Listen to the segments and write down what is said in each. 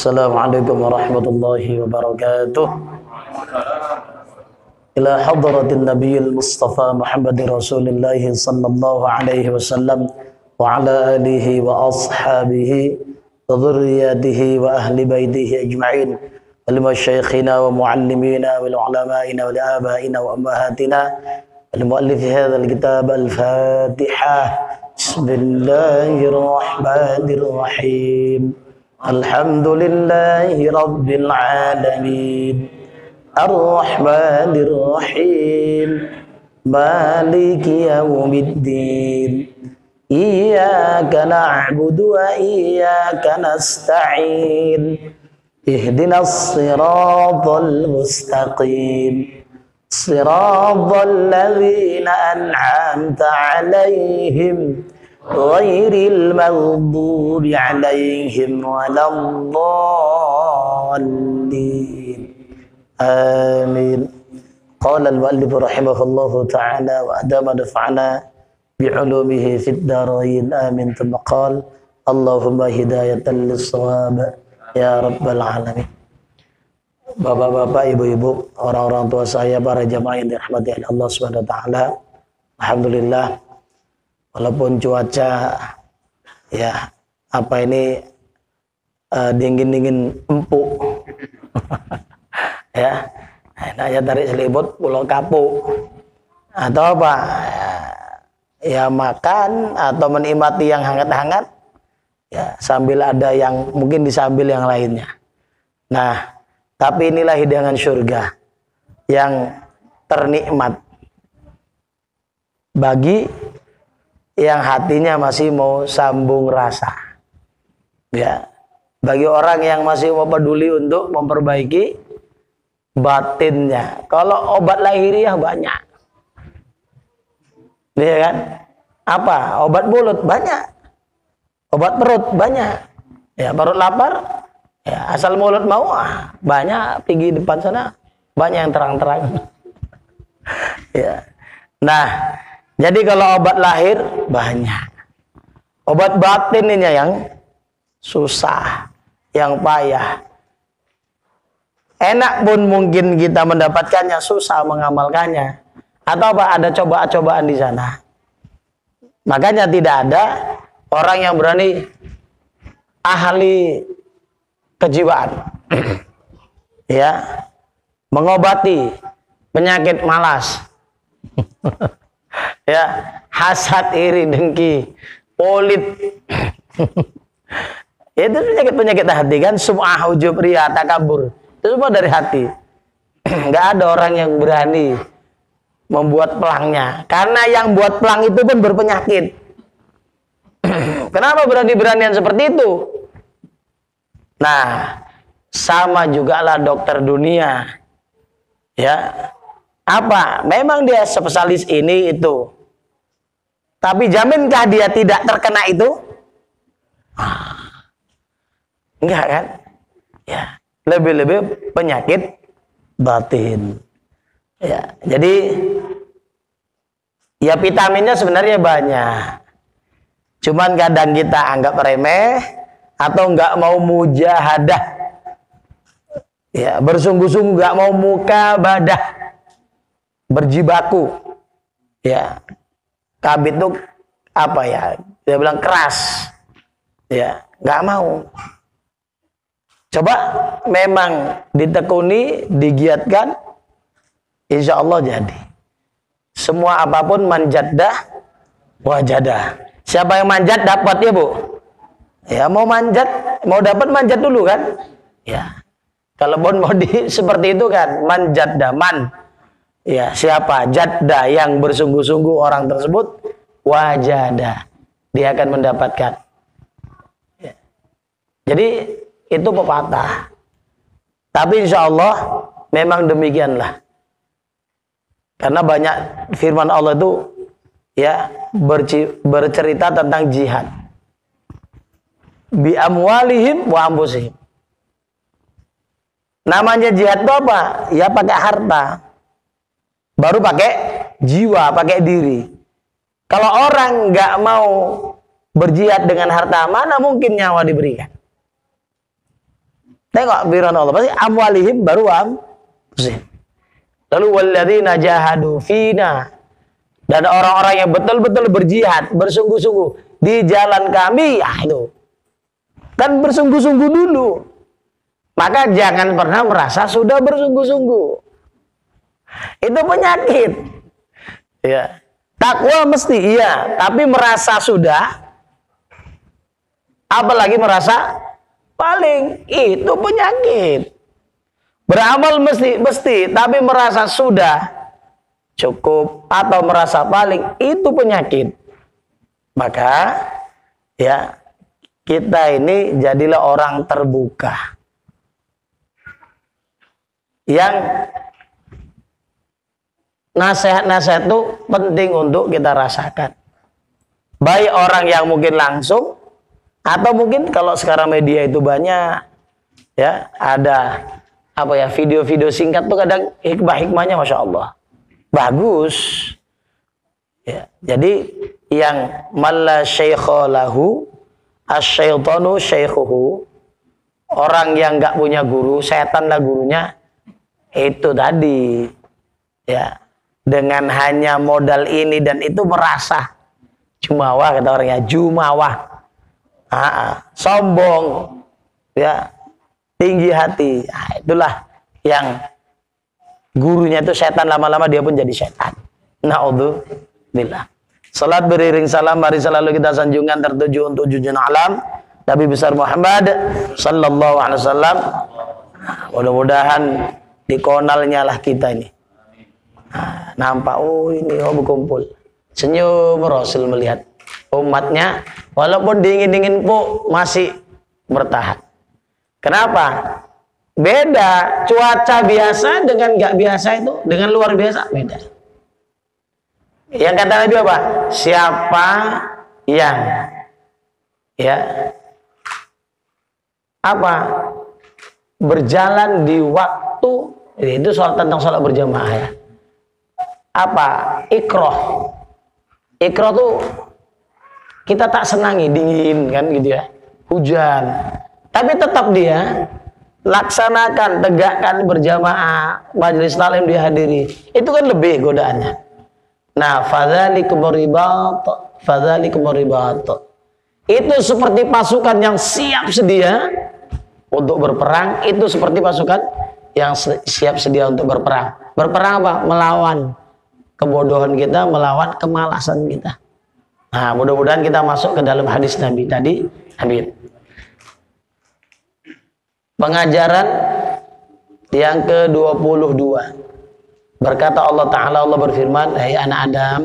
Assalamualaikum warahmatullahi wabarakatuh. Ila hadratin nabiyil mustafa Muhammadin Rasulillah sallallahu alaihi wasallam wa ala alihi wa ashabihi wa dhurriyyatihi wa ahli baitihi ajma'in wal masyayikhina wa muallimina wal ulama'ina wal abaina wa ummahatina wal muallifi hadzal kitab al-Fatihah. Bismillahirrahmanirrahim. Alhamdulillahi Rabbil Alamin Ar-Rahmanir Rahim Maliki Yawmiddin Iyyaka na'budu wa iyyaka nasta'in Ihdinas siratal mustaqim Siratal ladzina an'amta 'alaihim ghairil maghdubi 'alaihim waladdallin. Amin. Qala al-mu'allif rahimahullahu ta'ala wa adama nafa'ana bi'ulumihi fid dharain. Amin. Thumma qala Allahumma hidayatan lis-shawab ya rabbal alamin. Bapak-bapak, ibu-ibu, orang-orang tua saya, para jamaah yang dirahmati oleh Allah Subhanahu wa taala. Alhamdulillah, walaupun cuaca ya dingin-dingin empuk ya, enaknya tarik selimut pulau kapuk atau apa ya, makan atau menikmati yang hangat-hangat ya, sambil ada yang mungkin disambil yang lainnya. Nah, tapi inilah hidangan surga yang ternikmat bagi yang hatinya masih mau sambung rasa. Ya, bagi orang yang masih mau peduli untuk memperbaiki batinnya. Kalau obat lahiriah banyak. Iya kan? Apa? Obat mulut banyak. Obat perut banyak. Ya, perut lapar, ya, asal mulut mau, banyak. Pergi depan sana banyak yang terang-terang. Ya. Nah, jadi kalau obat lahir banyak, obat batin ini yang susah, yang payah. Enak pun mungkin kita mendapatkannya, susah mengamalkannya. Atau apa, ada cobaan-cobaan di sana. Makanya tidak ada orang yang berani ahli kejiwaan, ya, mengobati penyakit malas. Ya, hasad, iri, dengki, polit. Itu penyakit-penyakit hati kan, sum'ah, ujub, riya, takabur. Itu semua dari hati. Nggak ada orang yang berani membuat pelangnya. Karena yang buat pelang itu pun berpenyakit. Kenapa berani-beranian seperti itu? Nah, sama juga lah dokter dunia. Ya. Apa? Memang dia spesialis ini itu. Tapi jaminkah dia tidak terkena itu? Enggak kan? Ya, lebih-lebih penyakit batin. Ya, jadi ya vitaminnya sebenarnya banyak. Cuman kadang kita anggap remeh atau enggak mau mujahadah. Ya, bersungguh-sungguh enggak mau muka badah. Berjibaku, ya, kabit itu apa ya? Dia bilang keras, ya, nggak mau. Coba memang ditekuni, digiatkan, insya Allah jadi. Semua apapun manjaddah, wajadah. Siapa yang manjat dapat ya bu? Ya, mau manjat, mau dapat manjat dulu kan? Ya, kalau mau seperti itu kan, manjat daman. Ya, siapa jadda yang bersungguh-sungguh orang tersebut wajada, dia akan mendapatkan. Ya. Jadi itu pepatah. Tapi insya Allah memang demikianlah. Karena banyak firman Allah itu ya bercerita tentang jihad. Bi amwalihim wa anfusihim. Namanya jihad itu apa? Ya pakai harta. Baru pakai jiwa, pakai diri. Kalau orang nggak mau berjihad dengan harta, mana mungkin nyawa diberikan? Tengok firman Allah, pasti amwalihim baru anfusihim. Lalu walladzina jahadu fina, dan orang-orang yang betul-betul berjihad, bersungguh-sungguh di jalan kami, ya itu. Kan bersungguh-sungguh dulu. Maka jangan pernah merasa sudah bersungguh-sungguh. Itu penyakit. Ya. Takwa mesti iya, tapi merasa sudah, apalagi merasa paling, itu penyakit. Beramal mesti, tapi merasa sudah cukup atau merasa paling, itu penyakit. Maka ya, kita ini jadilah orang terbuka yang nasihat-nasihat itu penting untuk kita rasakan. Baik orang yang mungkin langsung, atau mungkin kalau sekarang media itu banyak, ya ada apa ya, video-video singkat tuh kadang hikmah-hikmahnya masya Allah bagus. Ya, jadi yang malla syaikha lahu asyaitanu syaikhuhu, orang yang nggak punya guru, setan lah gurunya. Itu tadi ya, dengan hanya modal ini dan itu merasa jumawah, kata orangnya jumawah, sombong, ya, tinggi hati. Nah, itulah yang gurunya itu setan, lama-lama dia pun jadi setan. Naudzubillah. Salat beriring salam, mari selalu kita sanjungan tertuju untuk junjungan alam Nabi besar Muhammad sallallahu alaihi wasallam. Mudah-mudahan dikonalnya lah kita ini. Nampak, oh ini, oh berkumpul. Senyum Rasul melihat umatnya, walaupun dingin-dingin pun masih bertahan. Kenapa? Beda cuaca biasa dengan nggak biasa itu, dengan luar biasa beda. Yang kata Nabi apa? Siapa yang ya apa berjalan di waktu itu, soal tentang sholat berjamaah ya. Apa? Ikroh. Ikroh tuh kita tak senangi, dingin kan gitu ya, hujan. Tapi tetap dia laksanakan, tegakkan berjamaah, majelis taklim dihadiri. Itu kan lebih godaannya. Nah, fadzalikum ribat. Itu seperti pasukan yang siap sedia untuk berperang. Itu seperti pasukan yang siap sedia untuk berperang. Berperang apa? Melawan kebodohan kita, melawan kemalasan kita. Nah, mudah-mudahan kita masuk ke dalam hadis Nabi tadi. Amin. Pengajaran yang ke-22. Berkata Allah Ta'ala, Allah berfirman, hai anak Adam,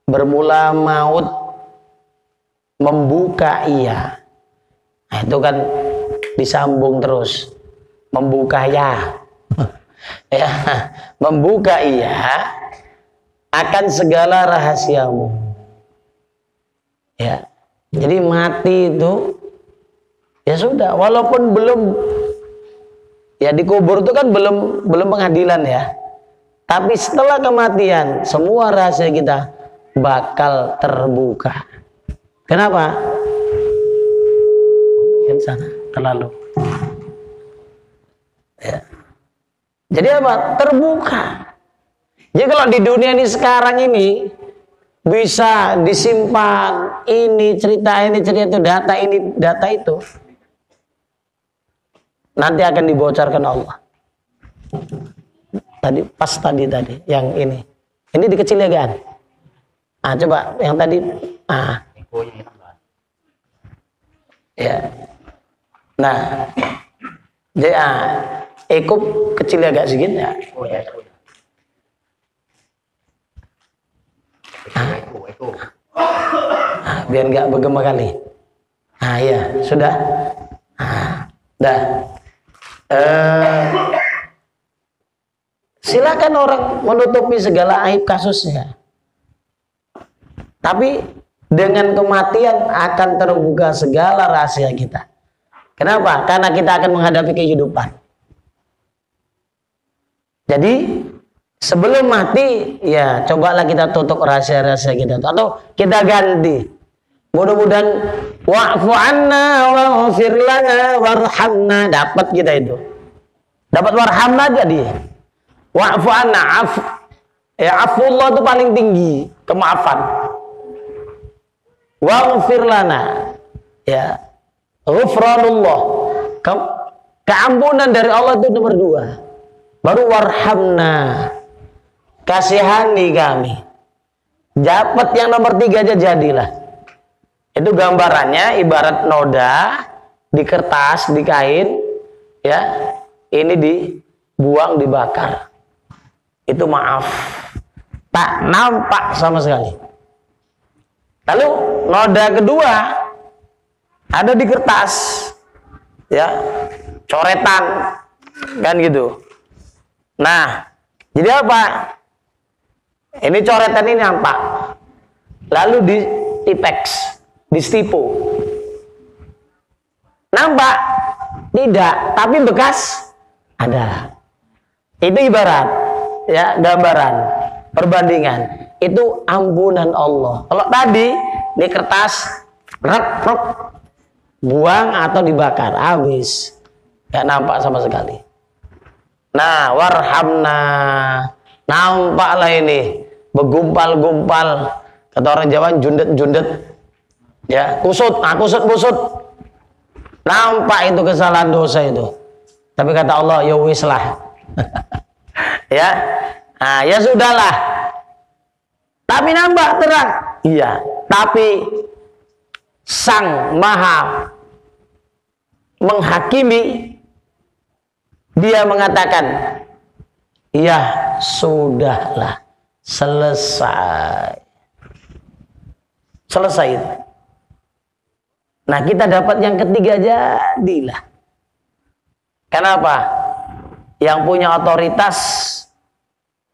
bermula maut membuka ia. Nah, itu kan disambung terus. Membuka ya. Ya, membuka ia akan segala rahasiamu. Ya. Jadi mati itu ya sudah, walaupun belum ya dikubur itu kan belum pengadilan ya. Tapi setelah kematian semua rahasia kita bakal terbuka. Kenapa? Yang sana terlalu. Ya. Jadi apa? Terbuka. Jadi kalau di dunia ini sekarang ini bisa disimpan ini cerita itu, data ini, data itu, nanti akan dibocorkan Allah. Tadi pas tadi yang ini dikecil ya kan? Coba yang tadi, ya. Nah, jadi ekup kecil agak sedikit ya. Biar nggak bergema kali. Ya sudah. Dah. Silakan orang menutupi segala aib kasusnya. Tapi dengan kematian akan terbuka segala rahasia kita. Kenapa? Karena kita akan menghadapi kehidupan. Jadi sebelum mati, ya cobalah kita tutup rahasia-rahasia kita. Atau kita ganti. Mudah-mudahan wa'fu anna waghfir lana warhamna, dapat kita itu. Dapat warhamna jadi. Wa'fu anna, afullah itu paling tinggi, kemaafan. Waghfir lana, ya. Ghufranullah. Keampunan dari Allah itu nomor 2. Baru warhamna. Kasihani kami. Dapat yang nomor 3 aja jadilah. Itu gambarannya ibarat noda di kertas, di kain, ya. Ini dibuang, dibakar. Itu maaf. Tak nampak sama sekali. Lalu noda kedua ada di kertas, ya, coretan, kan gitu. Nah, jadi apa? Ini coretan ini nampak. Lalu di tipex. Distipu. Nampak? Tidak, tapi bekas ada. Itu ibarat, ya, gambaran, perbandingan. Itu ampunan Allah. Kalau tadi di kertas, buang atau dibakar, habis. Gak nampak sama sekali. Nah, warhamna. Nampaklah ini, bergumpal-gumpal. Kata orang Jawa, jundet-jundet. Ya, kusut, kusut. Nampak itu kesalahan dosa itu. Tapi kata Allah, ya wis lah. Ya. Nah, ya sudahlah. Tapi nampak terang. Iya, tapi Sang Maha menghakimi, dia mengatakan, ya sudahlah, selesai. Selesai itu. Nah, kita dapat yang ketiga jadilah. Kenapa? Yang punya otoritas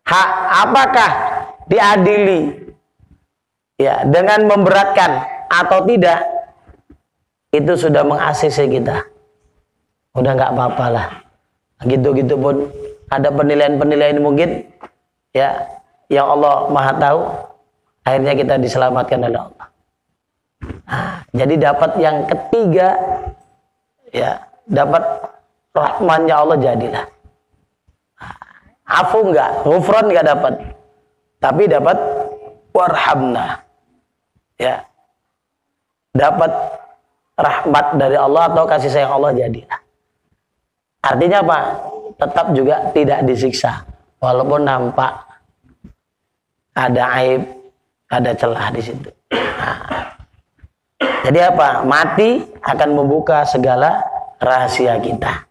hak apakah diadili, ya, dengan memberatkan atau tidak, itu sudah meng-ACC kita. Udah nggak apa-apa lah. Gitu-gitu pun ada penilaian-penilaian mungkin, ya, yang Allah Maha tahu. Akhirnya kita diselamatkan oleh Allah. Nah, jadi dapat yang ketiga, ya, dapat rahmannya Allah jadilah. Afu enggak, ghufran enggak dapat, tapi dapat warhamna, ya, dapat rahmat dari Allah atau kasih sayang Allah jadilah. Artinya apa? Tetap juga tidak disiksa, walaupun nampak ada aib, ada celah di situ. Nah, jadi apa? Mati akan membuka segala rahasia kita.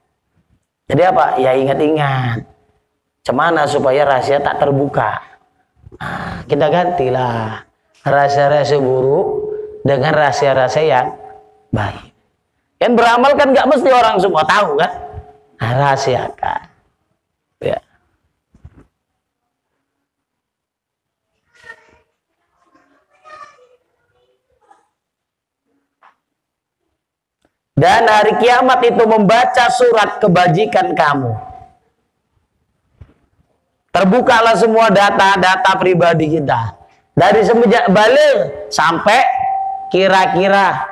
Jadi apa? Ya ingat-ingat. Cemana supaya rahasia tak terbuka. Nah, kita gantilah rahasia-rahasia buruk dengan rahasia-rahasia yang baik. Yang beramal kan nggak mesti orang semua tahu kan? Nah, rahasiakan. Ya. Dan hari kiamat itu membaca surat kebajikan kamu. Terbukalah semua data-data pribadi kita. Dari semenjak balik sampai kira-kira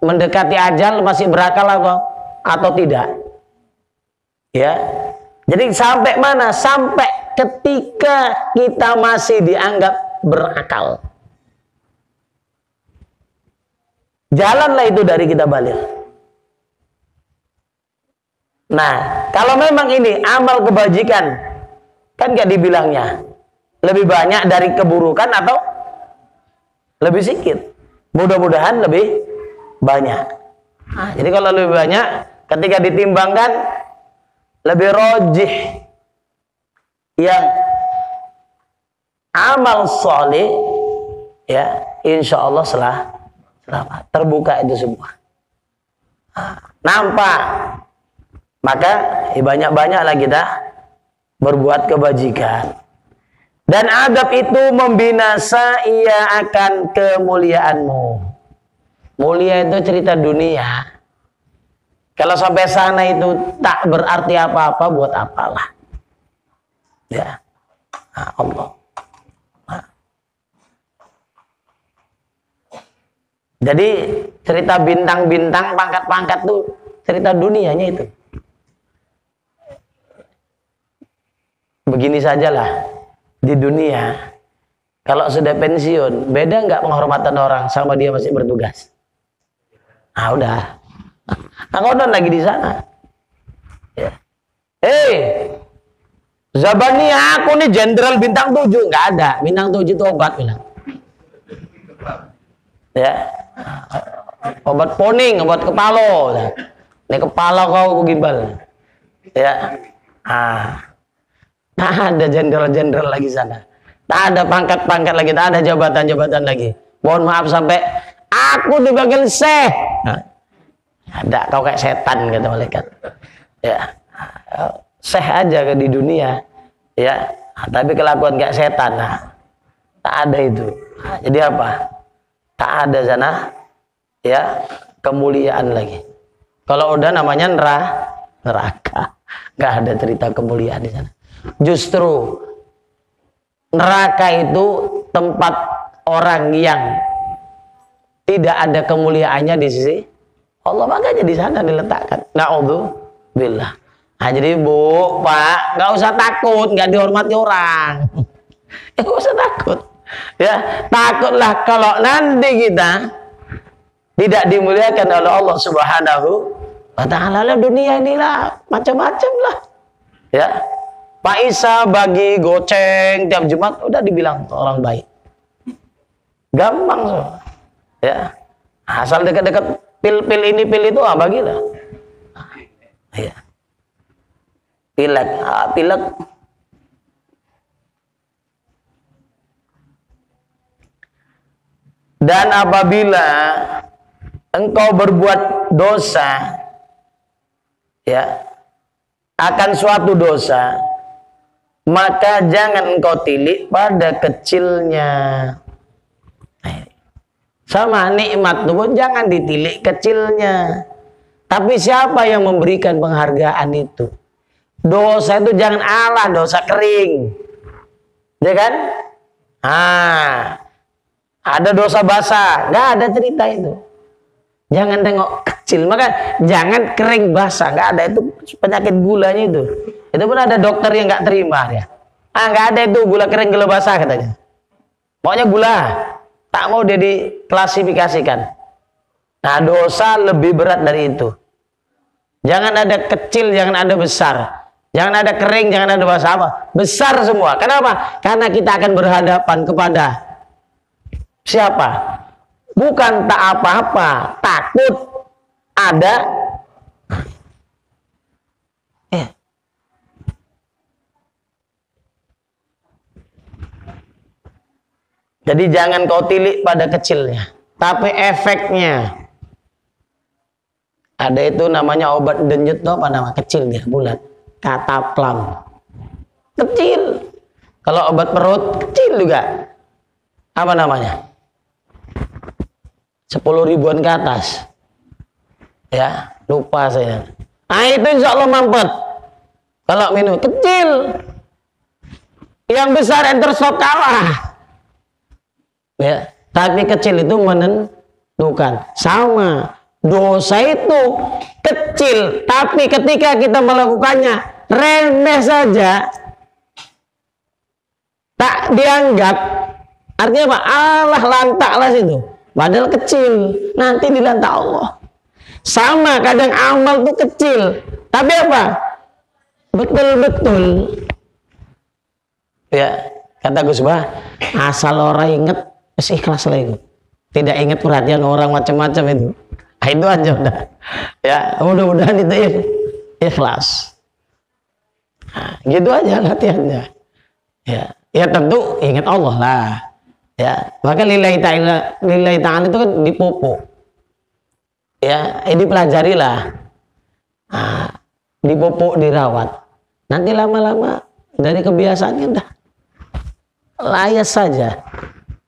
mendekati ajal masih berakal atau tidak. Ya. Jadi sampai mana? Sampai ketika kita masih dianggap berakal. Jalanlah itu dari kita balik. Nah, kalau memang ini amal kebajikan, kan gak dibilangnya lebih banyak dari keburukan atau lebih sedikit. Mudah-mudahan lebih banyak. Nah, jadi kalau lebih banyak, ketika ditimbangkan lebih rojih yang amal soleh, ya insya Allah selamat. Terbuka itu semua. Nah, nampak. Maka banyak-banyaklah kita berbuat kebajikan. Dan adab itu membinasa ia akan kemuliaanmu. Mulia itu cerita dunia. Kalau sampai sana itu tak berarti apa-apa, buat apalah. Ya. Nah, Allah. Nah. Jadi cerita bintang-bintang, pangkat-pangkat tuh cerita dunianya itu. Begini sajalah di dunia, kalau sudah pensiun, beda nggak penghormatan orang sama dia masih bertugas? Ah udah, ngodon lagi di sana. Ya. Zabani aku nih jenderal bintang 7, nggak ada. Bintang 7 itu obat bilang. Ya, obat poning, obat kepala. Ini kepala kau gimbal. Ya, tak ada jenderal-jenderal lagi sana. Tak ada pangkat-pangkat lagi, tak ada jabatan-jabatan lagi. Mohon maaf sampai aku dipanggil Syekh. Ada kau kayak setan kata malaikat. Ya, Syekh aja ke di dunia. Ya, tapi kelakuan kayak setan. Tak ada itu. Jadi apa? Tak ada sana. Ya, kemuliaan lagi. Kalau udah namanya neraka. Nggak ada cerita kemuliaan di sana. Justru neraka itu tempat orang yang tidak ada kemuliaannya di sisi Allah, makanya di sana diletakkan. Na'udzubillah. Nah, jadi Bu, Pak, nggak usah takut, nggak dihormati orang. Nggak usah takut. Ya, takutlah kalau nanti kita tidak dimuliakan oleh Allah Subhanahu wa Ta'ala. Dunia inilah macam-macam lah. Ya. Pak Isa bagi goceng tiap Jumat udah dibilang orang baik. Gampang so. Ya. Asal dekat-dekat pil ini pil itu bagilah. Ya. Pilek. Dan apabila engkau berbuat dosa, ya, akan suatu dosa, maka jangan engkau tilik pada kecilnya. Sama nikmat itu pun jangan ditilik kecilnya. Tapi siapa yang memberikan penghargaan itu? Dosa itu jangan dosa kering. Ya kan? Ada dosa basah, nggak ada cerita itu. Jangan tengok kecil, maka jangan kering basah, nggak ada itu penyakit gulanya itu. Itu pun ada dokter yang nggak terima ya. Nggak ada itu gula kering gula basah katanya. Pokoknya gula, tak mau dia diklasifikasikan. Nah dosa lebih berat dari itu. Jangan ada kecil, jangan ada besar. Jangan ada kering, jangan ada basah apa. Besar semua. Kenapa? Karena kita akan berhadapan kepada siapa? Bukan tak apa-apa, takut ada. Jadi jangan kau tilik pada kecilnya, tapi efeknya. Ada itu namanya obat denyut tuh apa nama? Kecil dia, bulat. Kataplam. Kecil. Kalau obat perut kecil juga. Apa namanya? 10 ribuan ke atas. Ya, lupa saya. Itu insya Allah mampet. Kalau minum kecil. Yang besar enter sok kalah. Ya, tapi kecil itu menentukan. Sama. Dosa itu kecil, tapi ketika kita melakukannya remeh saja, tak dianggap. Artinya apa? Allah lantaklah situ. Padahal kecil, nanti dilantak Allah. Sama kadang amal itu kecil, tapi apa? Betul-betul. Ya, kata Gus Bah, asal orang inget, ikhlas lah. Tidak ingat perhatian orang macam-macam itu. Itu aja udah. Ya, mudah-mudahan itu ikhlas. Gitu aja latihannya. Ya tentu ingat Allah lah. Ya, maka lillahi ta'ala itu kan dipupuk. Ya, ini pelajarilah. Dipupuk, dirawat. Nanti lama-lama dari kebiasaannya udah layas saja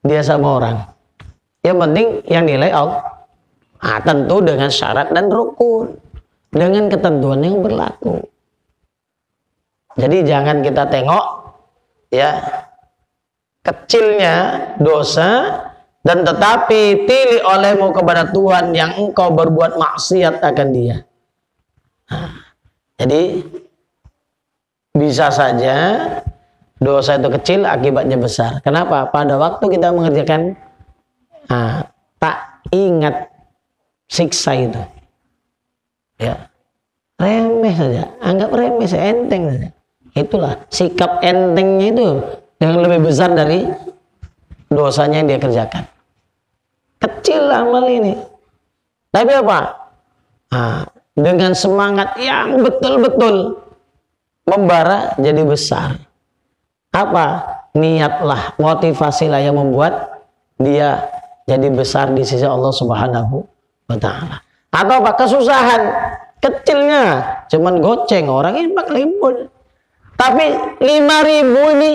dia sama orang. Yang penting yang nilai Allah. Tentu dengan syarat dan rukun, dengan ketentuan yang berlaku. Jadi jangan kita tengok ya kecilnya dosa, Dan tetapi pilih olehmu kepada Tuhan yang engkau berbuat maksiat akan dia. Nah, jadi bisa saja dosa itu kecil akibatnya besar. Kenapa? Pada waktu kita mengerjakan tak ingat siksa itu. Ya. Remeh saja, anggap remeh, enteng saja. Itulah sikap entengnya itu yang lebih besar dari dosanya yang dia kerjakan. Kecil amal ini, tapi apa? Dengan semangat yang betul-betul membara jadi besar. Apa? Niatlah, motivasilah yang membuat dia jadi besar di sisi Allah Subhanahu wa Ta'ala. Atau apa? Kesusahan kecilnya cuman goceng, orang ini 4.000, tapi 5.000 ini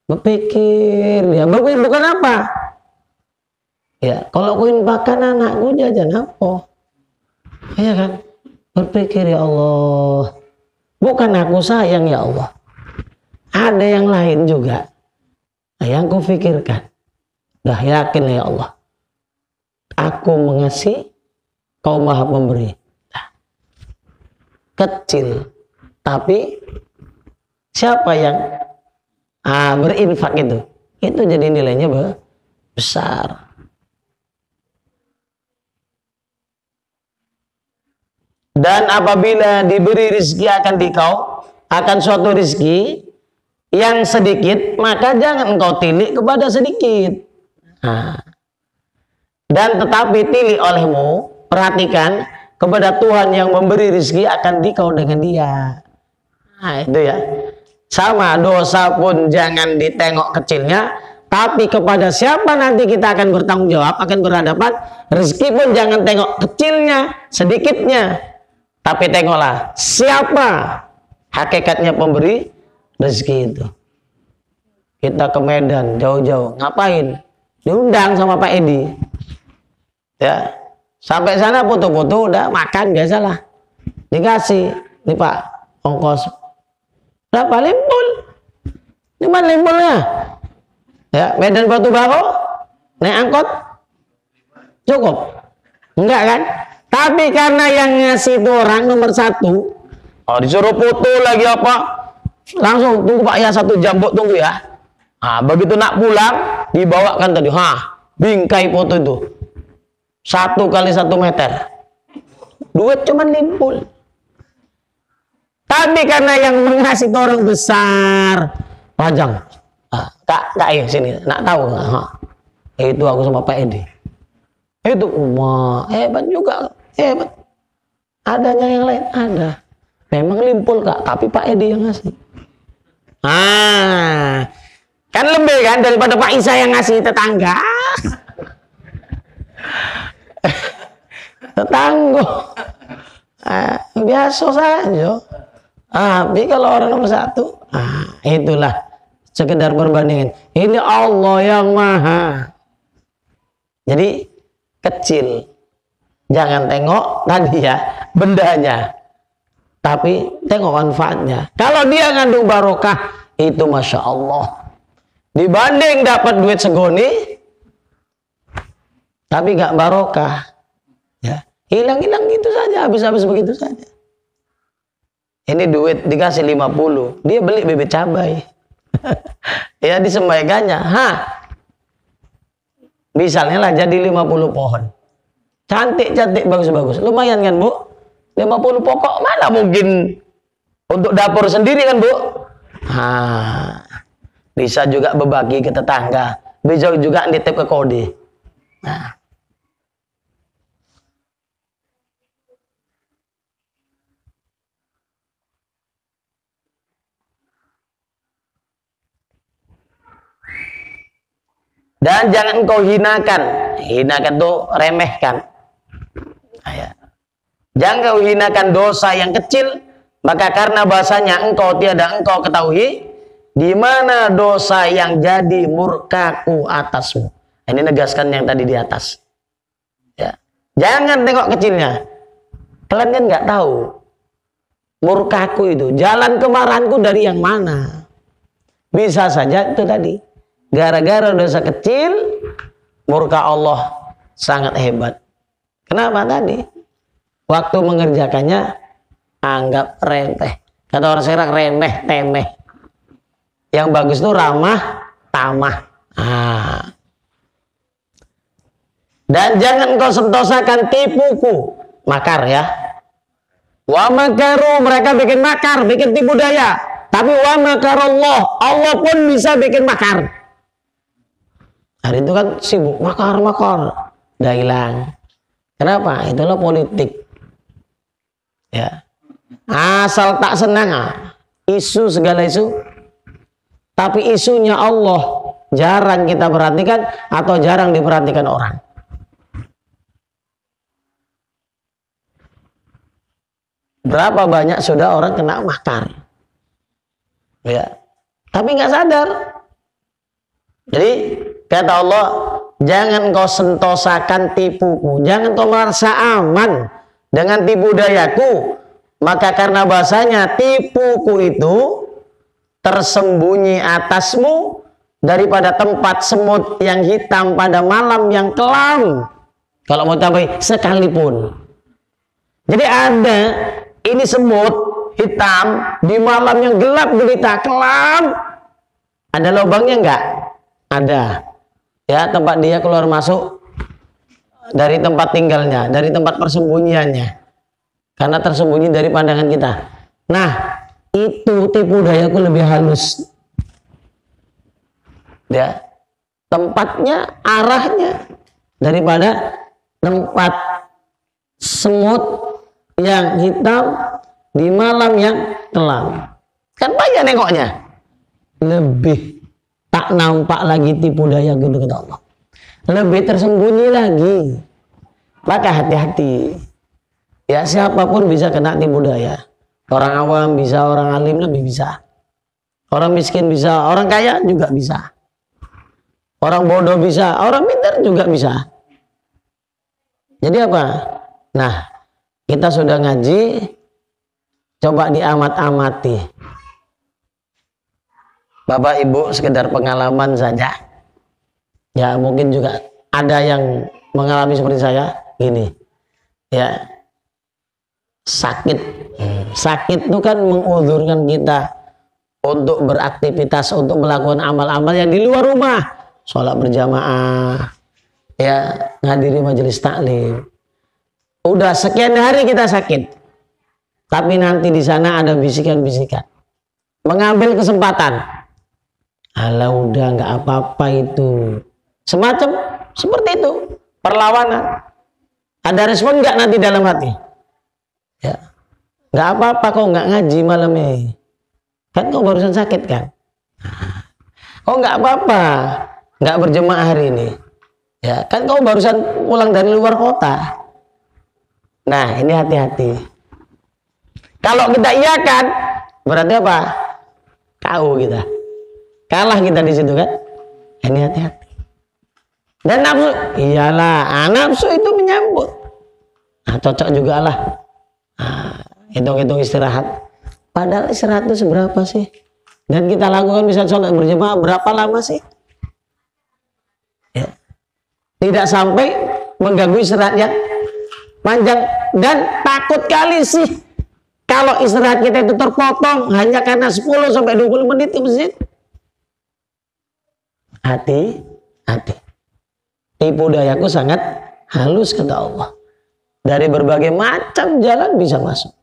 berpikir dia bukan apa ya, kalau aku infakkan anakku jajan apa ya kan, berpikir ya Allah, bukan aku sayang ya Allah, ada yang lain juga yang ku pikirkan. Dah yakin ya Allah, aku mengasihi, kau maha memberi. Kecil, tapi siapa yang berinfak itu jadi nilainya besar. Dan apabila diberi rezeki akan suatu rezeki yang sedikit, maka jangan engkau tilik kepada sedikit. Dan tetapi tilik olehmu, perhatikan, kepada Tuhan yang memberi rezeki akan dikau dengan dia. Itu ya. Sama, dosa pun jangan ditengok kecilnya, tapi kepada siapa nanti kita akan bertanggung jawab, akan berhadapan, rezeki pun jangan tengok kecilnya, sedikitnya, tapi tengoklah siapa hakikatnya pemberi rezeki itu. Kita ke Medan jauh-jauh, ngapain? Diundang sama Pak Edi, ya, sampai sana foto-foto, udah makan biasalah, dikasih nih Pak ongkos berapa, limpul, cuma limpulnya ya, Medan Batu Baro naik angkot cukup enggak kan? Tapi karena yang ngasih itu orang nomor 1, disuruh foto lagi apa, langsung tunggu Pak ya 1 jam Bu, tunggu ya. Begitu nak pulang dibawakan tadi, bingkai foto itu 1 kali 1 meter, duit cuman limpul. Tapi karena yang mengasih itu orang besar, panjang, kak ya sini, nak tahu nggak? Itu aku sama Pak Edi. Itu hebat juga, hebat. Adanya yang lain ada, memang limpul kak, tapi Pak Edi yang ngasih. Kan lebih kan daripada Pak Isa yang ngasih tetangga. Tetangga biasa saja. Tapi kalau orang nomor 1, itulah sekedar perbandingan. Ini Allah yang maha. Jadi kecil, jangan tengok tadi ya bendanya, tapi tengok manfaatnya. Kalau dia ngandung barokah, itu masya Allah. Dibanding dapat duit segoni, tapi gak barokah, ya hilang-hilang gitu saja, habis-habis begitu saja. Ini duit dikasih 50, dia beli bibit cabai, ya disembahkannya, misalnya lah jadi 50 pohon, cantik-cantik, bagus-bagus, lumayan kan Bu? 50 pokok mana mungkin untuk dapur sendiri kan Bu? Bisa juga berbagi ke tetangga, bisa juga nitip ke kode. Dan jangan kau hinakan tuh remehkan. Jangan kau hinakan dosa yang kecil, maka karena bahasanya engkau ketahui di mana dosa yang jadi murkaku atasmu. Ini negaskan yang tadi di atas. Ya. Jangan tengok kecilnya. Kalian kan nggak tahu murkaku itu, jalan kemarahanku dari yang mana. Bisa saja itu tadi, gara-gara dosa kecil murka Allah sangat hebat. Kenapa tadi? Waktu mengerjakannya anggap remeh. Kata orang sekarang remeh temeh. Yang bagus itu ramah tamah. Dan jangan kau sentosakan tipuku, makar ya. Wa makaru, mereka bikin makar, bikin tipu daya. Tapi wa makarallah, Allah pun bisa bikin makar. Hari itu kan sibuk makar, udah hilang. Kenapa? Itulah politik. Ya. Asal tak senang, isu segala isu. Tapi isunya Allah jarang kita perhatikan atau jarang diperhatikan orang. Berapa banyak sudah orang kena makar, ya, tapi nggak sadar. Jadi kata Allah, jangan kau sentosakan tipuku, jangan kau merasa aman dengan tipu dayaku, maka karena bahasanya tipuku itu tersembunyi atasmu daripada tempat semut yang hitam pada malam yang kelam. Kalau mau tambah sekalipun. Jadi ada ini semut hitam di malam yang gelap gulita kelam. Ada lubangnya enggak? Ada. Ya, tempat dia keluar masuk dari tempat tinggalnya, dari tempat persembunyiannya. Karena tersembunyi dari pandangan kita. Nah, itu tipu dayaku lebih halus. Ya. Tempatnya, arahnya daripada tempat semut yang hitam di malam yang kelam. Kan banyak nengoknya. Lebih tak nampak lagi tipu daya gitu kata Allah. Lebih tersembunyi lagi. Maka hati-hati. Ya, siapapun bisa kena tipu daya. Orang awam bisa, orang alim lebih bisa. Orang miskin bisa, orang kaya juga bisa. Orang bodoh bisa, orang pintar juga bisa. Jadi apa? Nah, kita sudah ngaji, coba diamat-amati. Bapak Ibu sekedar pengalaman saja. Ya, mungkin juga ada yang mengalami seperti saya gini. Ya. Sakit. Sakit itu kan menguzurkan kita untuk beraktivitas, untuk melakukan amal-amal yang di luar rumah. Sholat berjamaah, ya, ngadiri majelis taklim. Udah sekian hari kita sakit, tapi nanti di sana ada bisikan-bisikan, mengambil kesempatan. Alah, udah nggak apa-apa itu, semacam seperti itu, perlawanan. Ada respon nggak nanti dalam hati? Ya, nggak apa-apa kok nggak ngaji malam ini, kan kau barusan sakit kan? Oh, nggak apa-apa, nggak berjemaah hari ini. Ya, kan kau barusan pulang dari luar kota. Nah, ini hati-hati. Kalau kita iyakan, berarti apa? Kau kita. Kalah kita di situ kan? Ini hati-hati. Dan nafsu, iyalah, nafsu itu menyambut. Nah, cocok juga lah. Hitung-hitung istirahat. Padahal istirahat itu seberapa sih? Dan kita lakukan bisa sholat berjemaah berapa lama sih? Ya. Tidak sampai mengganggu istirahat yang panjang. Dan takut kali sih kalau istirahat kita itu terpotong hanya karena 10-20 menit di masjid. Hati-hati. Tipu dayaku sangat halus kata Allah. Dari berbagai macam jalan bisa masuk.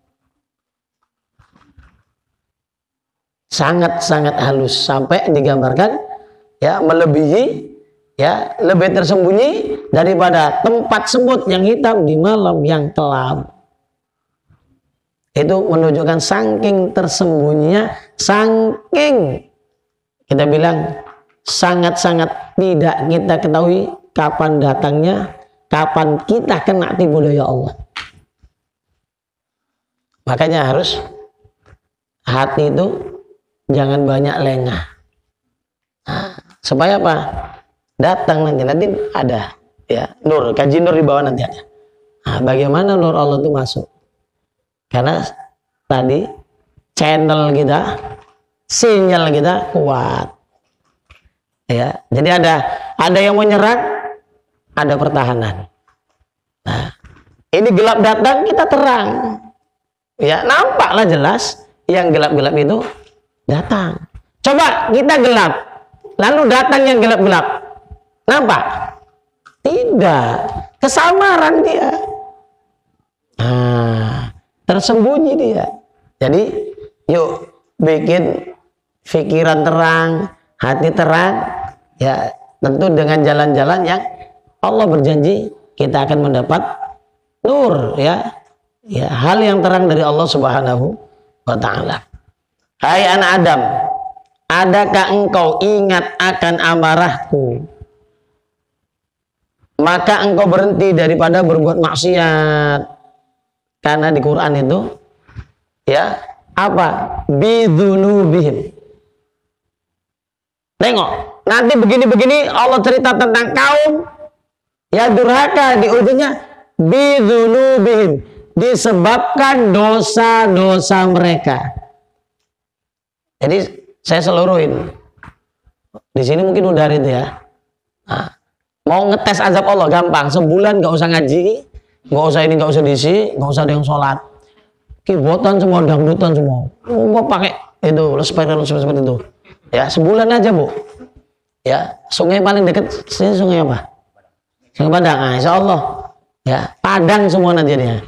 Sangat-sangat halus sampai digambarkan ya melebihi, ya lebih tersembunyi daripada tempat semut yang hitam di malam yang kelam. Itu menunjukkan saking tersembunyinya, saking kita bilang sangat-sangat tidak kita ketahui kapan datangnya, kapan kita kena tipu daya Allah. Makanya harus hati itu jangan banyak lengah. Nah, supaya apa? Datang nanti ada ya nur, kaji nur di bawah nanti ada. Nah, bagaimana nur Allah itu masuk? Karena tadi channel kita, sinyal kita kuat. Ya, jadi ada yang menyerang, ada pertahanan. Nah, ini gelap datang, kita terang. Ya, nampaklah jelas yang gelap-gelap itu datang. Coba kita gelap, lalu datang yang gelap-gelap. Nampak? Tidak. Kesamaran dia. Nah, tersembunyi dia. Jadi, yuk bikin pikiran terang, hati terang. Ya, tentu dengan jalan-jalan yang Allah berjanji kita akan mendapat nur, ya. Ya, hal yang terang dari Allah Subhanahu wa ta'ala. Hai anak Adam, adakah engkau ingat akan amarahku? Maka engkau berhenti daripada berbuat maksiat. Karena di Quran itu, ya, apa? Bidzunubihim. Tengok, nanti begini-begini Allah cerita tentang kaum ya durhaka, di ujungnya bidzunubihim, disebabkan dosa-dosa mereka. Jadi saya seluruhin. Di sini mungkin udah itu ya. Nah, mau ngetes azab Allah gampang. Sebulan nggak usah ngaji, nggak usah ini, nggak usah diisi, nggak usah ada yang sholat. Keyboardan semua, dangdutan semua. Mau pakai itu loudspeaker seperti itu. Ya, sebulan aja, Bu. Ya, sungai paling dekat sini sungai apa? Sungai Padang. Nah, insya Allah. Ya, Padang semua nanti dia.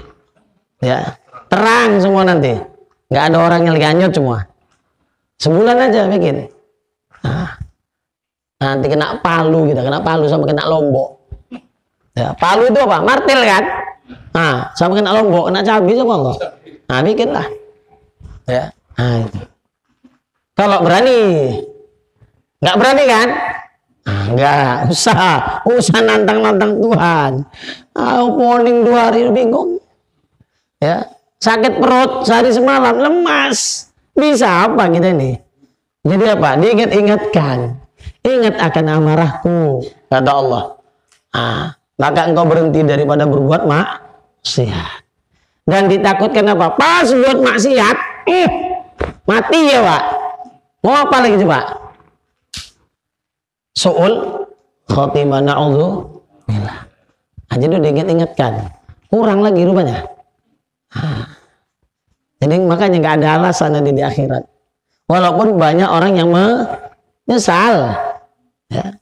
Ya, terang semua nanti. Nggak ada orang yang lagi anyut semua. Sebulan aja bikin. Nah, nanti kena Palu kita, kena Palu sama kena Lombok. Ya, Palu itu apa? Martil kan? Nah, sama kena Lombok, kena cabai sama Allah. Nah, bikinlah. Ya, nah itu. Kalau berani, nggak berani kan? Nah, nggak usah nantang-nantang Tuhan. Opening 2 hari bingung. Ya, sakit perut sehari semalam, lemas. Bisa apa kita ini? Jadi apa? Diingat-ingatkan. Ingat akan amarahku, kata Allah. Maka engkau berhenti daripada berbuat maksiat. Dan ditakutkan apa? Pas buat maksiat, mati ya Pak. Mau apa lagi coba? Su'ul khotimah, na'udzubillah. Jadi udah diingat-ingatkan. Kurang lagi rupanya. Jadi makanya nggak ada alasan nanti di akhirat. Walaupun banyak orang yang menyesal. Ya.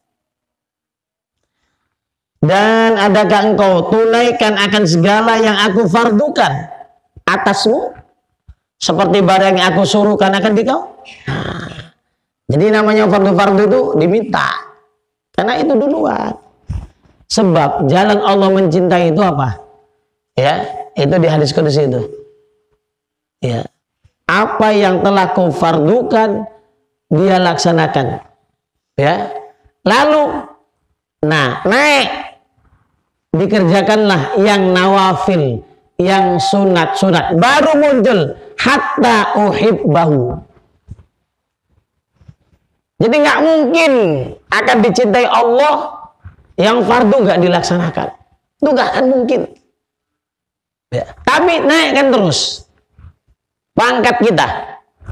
Dan adakah engkau tunaikan akan segala yang aku fardukan atasmu? Seperti barang yang aku suruhkan akan dikau? Jadi namanya fardu-fardu itu diminta. Karena itu duluan. Sebab jalan Allah mencintai itu apa? Ya, itu di hadis qudsi itu. Ya. Apa yang telah kau fardukan dia laksanakan. Ya. Lalu naik dikerjakanlah yang nawafil, yang sunat-sunat baru muncul hatta uhibbahu. Jadi nggak mungkin akan dicintai Allah yang fardu nggak dilaksanakan. Itu nggak akan mungkin. Ya. Tapi naikkan terus pangkat kita.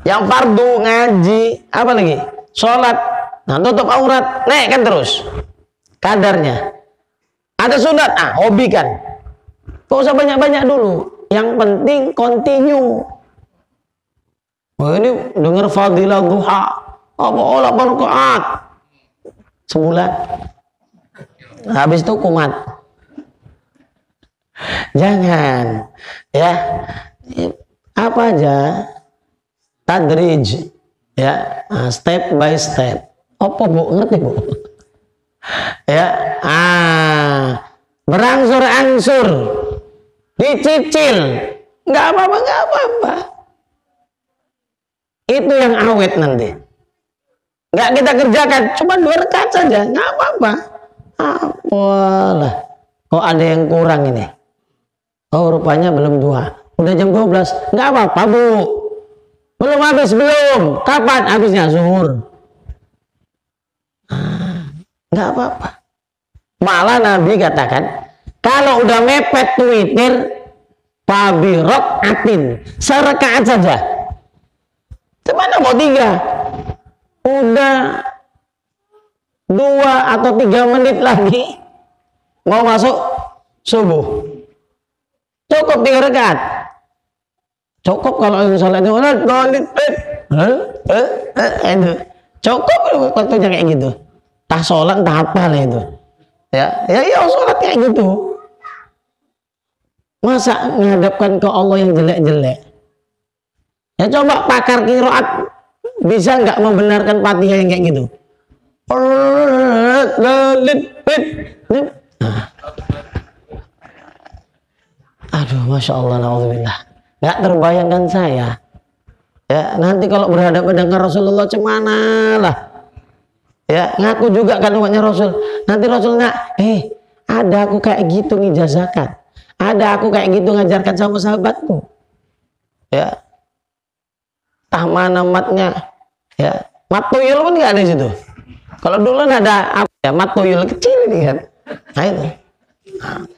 Yang fardu ngaji, apa lagi? Sholat, nah tutup aurat, naikkan terus kadarnya. Ada sunat, hobi kan. Gak usah banyak-banyak dulu. Yang penting continue. Oh, ini dengar fadilah duha. Apa olah rakaat sebulan. Habis itu kumat. Jangan. Ya. Apa aja tadrij. Ya, step by step. Apa Bu? Ngerti Bu? Ya, berangsur-angsur, dicicil, nggak apa-apa, nggak apa-apa. Itu yang awet nanti. Nggak kita kerjakan, cuma 2 rakaat saja, nggak apa-apa. Apalah, kok ada yang kurang ini? Oh, rupanya belum 2, udah jam 12, nggak apa-apa Bu. Belum habis belum? Kapan habisnya? Zuhur. Nggak apa-apa. Malah Nabi katakan, kalau udah mepet witir, fabirok atin, serakaat saja. Cuma mau 3. Udah 2 atau 3 menit lagi, mau masuk subuh. Cukup 3 rakaat. Cukup kalau yang salatnya itu. Cukup waktunya kayak gitu. Tah sholat entah apa lah itu. Ya sholat kayak gitu. Masa menghadapkan ke Allah yang jelek-jelek? Ya coba pakar qiraat bisa nggak membenarkan Fatihah yang kayak gitu? Aduh, masya Allah, naudzubillah. Nggak terbayangkan saya. Ya, nanti kalau berhadapan dengan Rasulullah cemana lah. Ya, ngaku juga kan umatnya Rasul. Nanti Rasulnya, ada aku kayak gitu ngijazahkan. Ada aku kayak gitu ngajarkan sama sahabatku. Ya. Tah mana matnya? Ya, matuyul pun nggak ada di situ. Kalau dulu ada apa ya, matuyul kecil ini kan. Nah itu. Nah.